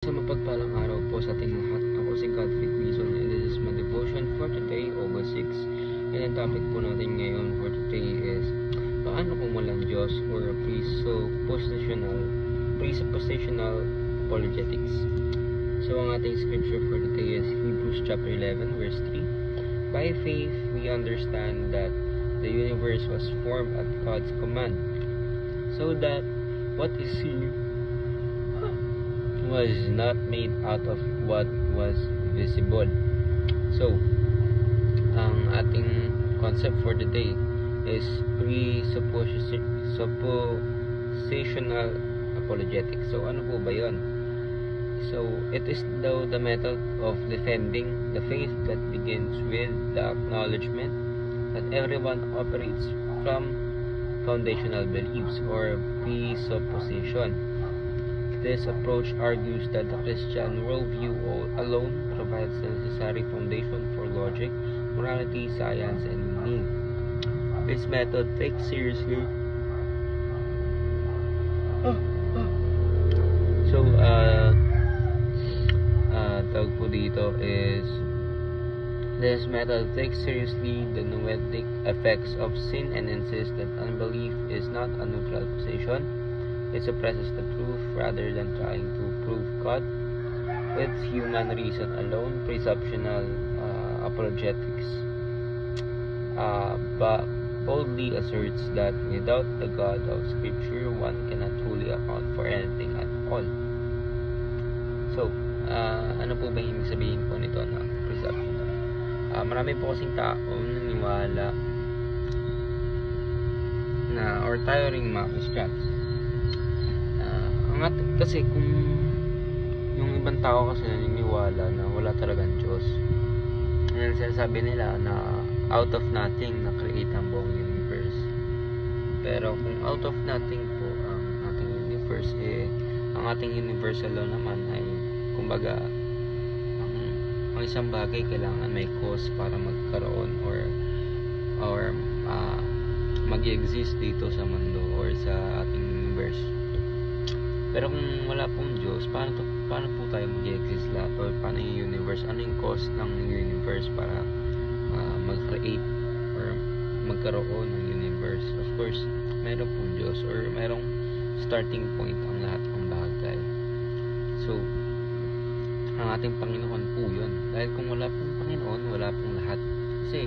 Sa mapagpalang araw po sa ating lahat. Ako si Godfrey Quizon and this is my devotion for today, August 6. And ang topic po natin ngayon for today is paano kung walang Diyos or presuppositional apologetics. So ang ating scripture for today is Hebrews chapter 11 verse 3. By faith we understand that the universe was formed at God's command, so that what is seen was not made out of what was visible. So, ang ating concept for today is presuppositional apologetics. So, ano po ba yun? So, it is the method of defending the faith that begins with the acknowledgement that everyone operates from foundational beliefs or presupposition. This approach argues that the Christian worldview alone provides the necessary foundation for logic, morality, science, and meaning. This method takes seriously tawag po dito is this method takes seriously the noetic effects of sin and insists that unbelief is not a neutral position. It suppresses the truth rather than trying to prove God with human reason alone. Presuppositional apologetics but boldly asserts that without the God of Scripture, one cannot truly account for anything at all. So, ano po ba yung sabihin po nito na presuppositional? Marami po kasing tao naniniwala na or tayo ring mga Christians. Kasi kung yung ibang tao kasi naniniwala na wala talagang Diyos, yan sinasabi nila na out of nothing na-create ang buong universe. Pero kung out of nothing po ang ating universe, ang ating universe alone naman ay kumbaga ang isang bagay kailangan may cause para magkaroon or mag-exist dito sa mundo or sa ating universe. Pero kung wala pong Diyos, paano po tayo mag-exist lahat? Or paano yung universe? Ano yung cause ng universe para mag-create or magkaroon ng universe? Of course, meron pong Diyos or merong starting point ang lahat ng bagay. So, ang ating Panginoon po yun. Dahil kung wala pong Panginoon, wala pong lahat. Kasi,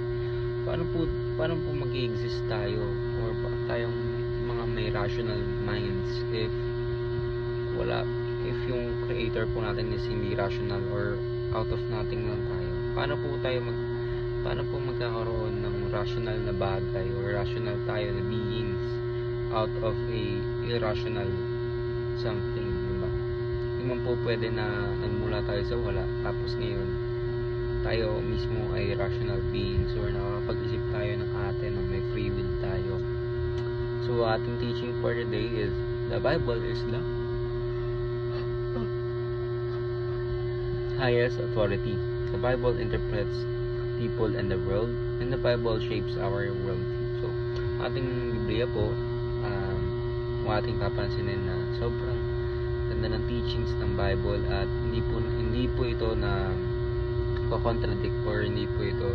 paano po mag-exist tayo or tayong mga may rational minds if yung creator po natin is hindi rational or out of nothing lang tayo, paano po magkakaroon ng rational na bagay or rational tayo na beings out of a irrational something, diba? Hindi man po pwede na nagmula tayo sa wala tapos ngayon tayo mismo ay rational beings or nakakapag-isip tayo ng atin na may free will tayo. So ating teaching for today is the Bible is the highest authority. The Bible interprets people and the world, and the Bible shapes our worldview. So, ating Biblia po, ating papansinin na sobrang ganda ng teachings ng Bible at hindi po ito na contradict or hindi po ito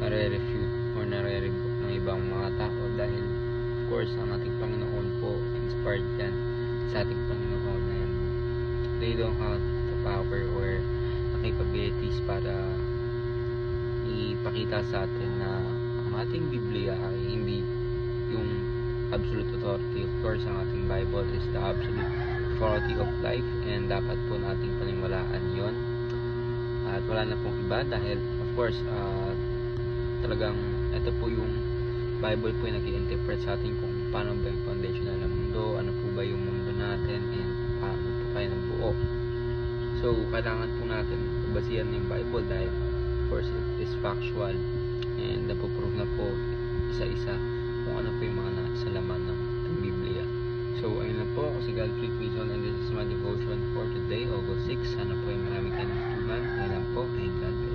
nare-refute or nare-rebuke ng ibang mga tao dahil of course ang ating Panginoon po inspired yan sa ating Panginoon and they don't have the power or capabilities para ipakita sa atin na ang ating Biblia ay hindi yung absolute authority. Of course, ang ating Bible is the absolute authority of life and dapat po nating paniwalaan yon. At wala na pong iba dahil of course talagang ito po yung Bible po yung nag-i-interpret sa atin kung paano ba yung foundation ng mundo, ano po ba yung mundo natin and paano po tayo nabuo. So, kailangan po natin basihan yung Bible dahil of course it is factual and napoprove na po isa-isa kung ano po yung mga nasa laman ng Biblia. So, ayun na po. Ako si Godfrey Quizon and this is my devotion for today, August 6. Sana po ay maraming kayo natutunan. Ayun lang po. And God bless.